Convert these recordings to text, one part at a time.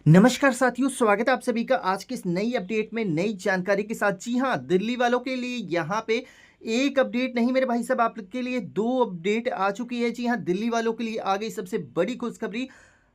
नमस्कार साथियों, स्वागत है आप सभी का आज की इस नई अपडेट में नई जानकारी के साथ। जी हाँ, दिल्ली वालों के लिए यहाँ पे एक अपडेट नहीं मेरे भाई साहब, आपके लिए दो अपडेट आ चुकी है। जी हाँ, दिल्ली वालों के लिए आ गई सबसे बड़ी खुशखबरी।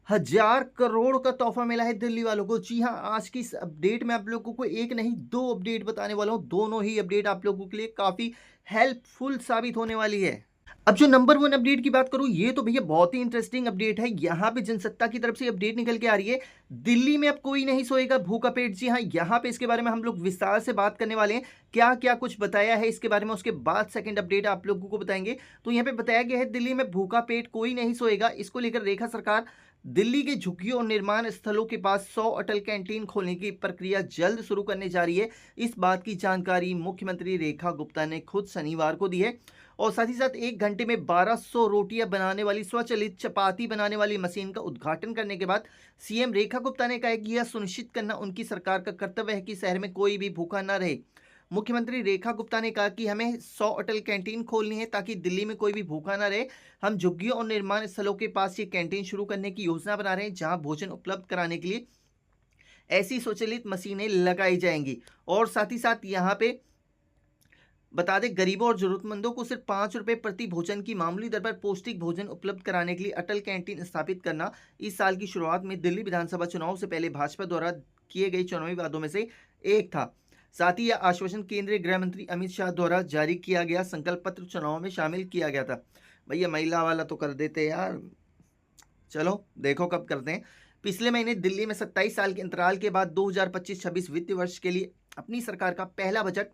1000 करोड़ का तोहफा मिला है दिल्ली वालों को। जी हाँ, आज की इस अपडेट में आप लोगों को एक नहीं दो अपडेट बताने वाला हूँ। दोनों ही अपडेट आप लोगों के लिए काफी हेल्पफुल साबित होने वाली है। अब जो नंबर वन अपडेट की बात करूं, ये तो भैया बहुत ही इंटरेस्टिंग अपडेट है। यहां पे जनसत्ता की तरफ से अपडेट निकल के आ रही है, दिल्ली में अब कोई नहीं सोएगा भूखा पेट। जी हां, यहां पे इसके बारे में हम लोग विस्तार से बात करने वाले हैं। क्या क्या कुछ बताया है इसके बारे में, उसके बाद सेकंड अपडेट आप लोगों को बताएंगे। तो यहाँ पे बताया गया है दिल्ली में भूखा पेट कोई नहीं सोएगा। इसको लेकर रेखा सरकार दिल्ली के झुग्गियों और निर्माण स्थलों के पास 100 अटल कैंटीन खोलने की प्रक्रिया जल्द शुरू करने जा रही है। इस बात की जानकारी मुख्यमंत्री रेखा गुप्ता ने खुद शनिवार को दी है। और साथ ही साथ 1 घंटे में 1200 रोटियां बनाने वाली स्वचालित चपाती बनाने वाली मशीन का उद्घाटन करने के बाद सीएम रेखा गुप्ता ने कहा कि यह सुनिश्चित करना उनकी सरकार का कर्तव्य है कि शहर में कोई भी भूखा न रहे। मुख्यमंत्री रेखा गुप्ता ने कहा कि हमें 100 अटल कैंटीन खोलनी है ताकि दिल्ली में कोई भी भूखा ना रहे। हम झुग्गियों और निर्माण स्थलों के पास ये कैंटीन शुरू करने की योजना बना रहे हैं, जहां भोजन उपलब्ध कराने के लिए ऐसी स्वचालित मशीनें लगाई जाएंगी। और साथ ही साथ यहाँ पे बता दें, गरीबों और जरूरतमंदों को सिर्फ 5 रुपए प्रति भोजन की मामूली दर पर पौष्टिक भोजन उपलब्ध कराने के लिए अटल कैंटीन स्थापित करना इस साल की शुरुआत में दिल्ली विधानसभा चुनाव से पहले भाजपा द्वारा किए गए चुनावी वादों में से एक था। साथ ही यह आश्वासन केंद्रीय गृह मंत्री अमित शाह द्वारा जारी किया गया संकल्प पत्र चुनाव में शामिल किया गया था। भैया महिला वाला तो कर देते यार, चलो देखो कब करते हैं। पिछले महीने दिल्ली में 27 साल के अंतराल के बाद 2025-26 वित्तीय वर्ष के लिए अपनी सरकार का पहला बजट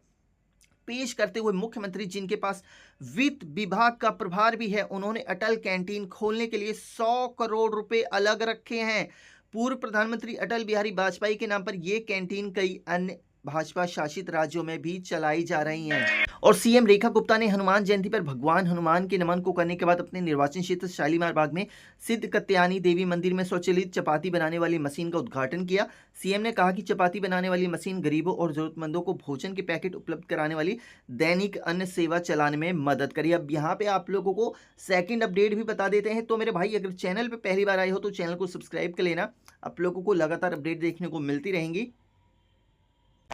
पेश करते हुए मुख्यमंत्री, जिनके पास वित्त विभाग का प्रभार भी है, उन्होंने अटल कैंटीन खोलने के लिए 100 करोड़ रुपए अलग रखे हैं। पूर्व प्रधानमंत्री अटल बिहारी वाजपेयी के नाम पर यह कैंटीन कई अन्य भाजपा शासित राज्यों में भी चलाई जा रही हैं। और सीएम रेखा गुप्ता ने हनुमान जयंती पर भगवान हनुमान के नमन को करने के बाद अपने निर्वाचन क्षेत्र शालीमार बाग में सिद्ध कत्यानी देवी मंदिर में स्वचालित चपाती बनाने वाली मशीन का उद्घाटन किया। सीएम ने कहा कि चपाती बनाने वाली मशीन गरीबों और जरूरतमंदों को भोजन के पैकेट उपलब्ध कराने वाली दैनिक अन्न सेवा चलाने में मदद करी। अब यहाँ पे आप लोगों को सेकंड अपडेट भी बता देते हैं। तो मेरे भाई, अगर चैनल पे पहली बार आए हो तो चैनल को सब्सक्राइब कर लेना, आप लोगों को लगातार अपडेट देखने को मिलती रहेंगी।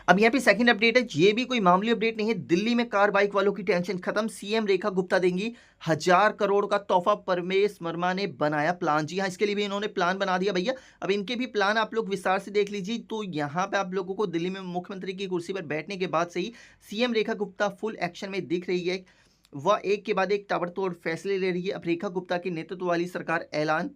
अब यहाँ पे सेकंड अपडेट है, ये भी कोई मामूली अपडेट नहीं है। दिल्ली में कार बाइक वालों की टेंशन खत्म, सीएम रेखा गुप्ता देंगी 1000 करोड़ का तोहफा। परमेश वर्मा ने बनाया प्लान। जी हाँ, इसके लिए भी इन्होंने प्लान बना दिया भैया। अब इनके भी प्लान आप लोग विस्तार से देख लीजिए। तो यहाँ पे आप लोगों को दिल्ली में मुख्यमंत्री की कुर्सी पर बैठने के बाद से ही CM Rekha Gupta full action में दिख रही है। वह एक के बाद एक ताबड़तोड़ फैसले ले रही है। अब रेखा गुप्ता की नेतृत्व वाली सरकार ऐलान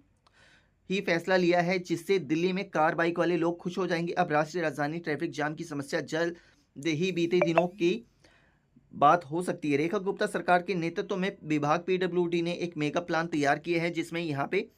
ही फैसला लिया है, जिससे दिल्ली में कार बाइक वाले लोग खुश हो जाएंगे। अब राष्ट्रीय राजधानी ट्रैफिक जाम की समस्या जल्द ही बीते दिनों की बात हो सकती है। रेखा गुप्ता सरकार के नेतृत्व में विभाग पीडब्ल्यूडी ने एक मेगा प्लान तैयार किया है, जिसमें यहाँ पे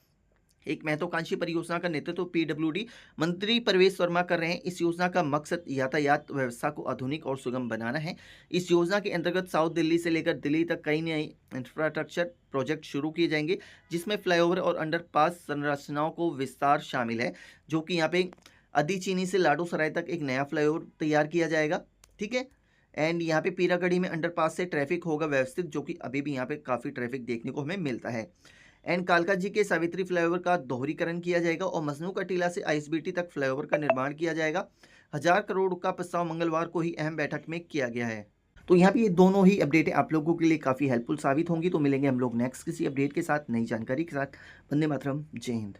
एक महत्वाकांक्षी परियोजना का नेतृत्व पीडब्ल्यूडी मंत्री प्रवेश वर्मा कर रहे हैं। इस योजना का मकसद यातायात व्यवस्था को आधुनिक और सुगम बनाना है। इस योजना के अंतर्गत साउथ दिल्ली से लेकर दिल्ली तक कई नए इंफ्रास्ट्रक्चर प्रोजेक्ट शुरू किए जाएंगे, जिसमें फ्लाईओवर और अंडरपास संरचनाओं को विस्तार शामिल है। जो कि यहाँ पे अदीचीनी से लाडू सराय तक एक नया फ्लाईओवर तैयार किया जाएगा, ठीक है। एंड यहाँ पे पीरागढ़ी में अंडरपास से ट्रैफिक होगा व्यवस्थित, जो कि अभी भी यहाँ पे काफ़ी ट्रैफिक देखने को हमें मिलता है। एंड कालका जी के सावित्री फ्लाईओवर का दोहरीकरण किया जाएगा और मजनू का टीला से आईएसबीटी तक फ्लाईओवर का निर्माण किया जाएगा। 1000 करोड़ का प्रस्ताव मंगलवार को ही अहम बैठक में किया गया है। तो यहाँ पे ये दोनों ही अपडेटें आप लोगों के लिए काफ़ी हेल्पफुल साबित होंगी। तो मिलेंगे हम लोग नेक्स्ट किसी अपडेट के साथ, नई जानकारी के साथ। वंदे मातरम, जय हिंद।